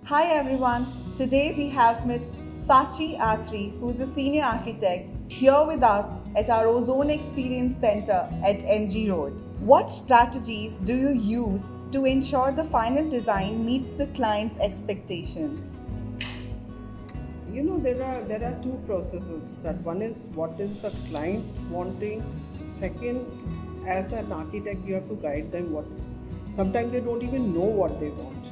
Hi everyone, today we have Ms. Sachi Athri, who is a senior architect, here with us at our Ozone Experience Center at MG Road. What strategies do you use to ensure the final design meets the client's expectations? There are two processes. That one is what is the client wanting. Second, as an architect, you have to guide them. What sometimes they don't even know what they want.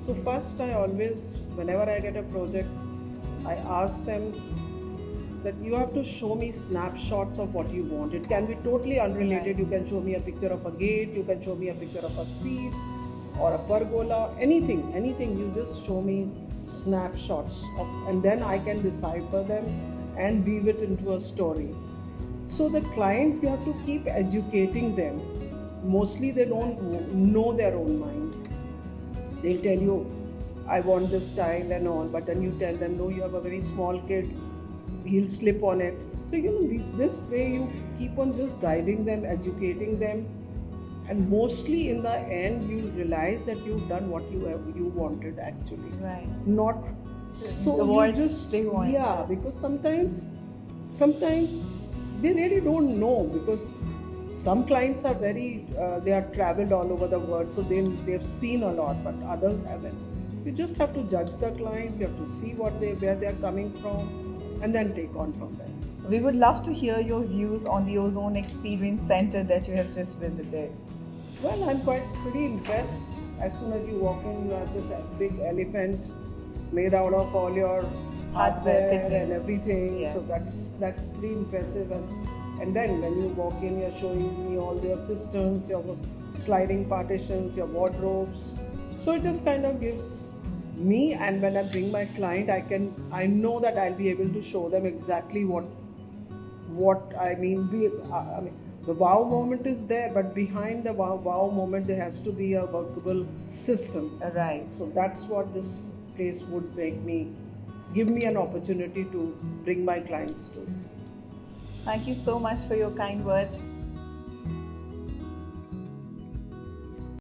So first, I always, whenever I get a project, I ask them that you have to show me snapshots of what you want. It can be totally unrelated. Right. You can show me a picture of a gate, you can show me a picture of a seat or a pergola, anything. You just show me snapshots of, and then I can decipher them and weave it into a story. So the client, you have to keep educating them. Mostly they don't know their own mind. They'll tell you, I want this style and all, but then you tell them, no, you have a very small kid, he'll slip on it. So, this way you keep on just guiding them, educating them, and mostly in the end, you realize that you've done what you wanted actually. Right. Not so Avoid you just big ones. yeah, because sometimes they really don't know, because some clients are very they are traveled all over the world, so they've seen a lot, but others haven't. You just have to judge the client. You have to see where they're coming from, and then take on from there. We would love to hear your views on the Ozone Experience Center that you have just visited. Well, I'm quite pretty impressed. As soon as you walk in, you have this big elephant made out of all your hardware and everything. Yeah. So that's pretty impressive. And then when you walk in, you're showing me all your systems, your sliding partitions, your wardrobes. So it just kind of gives me, and when I bring my client, I know that I'll be able to show them exactly what I mean. I mean, the wow moment is there, but behind the wow moment, there has to be a workable system. Right. So that's what this place would give me an opportunity to bring my clients to. Thank you so much for your kind words.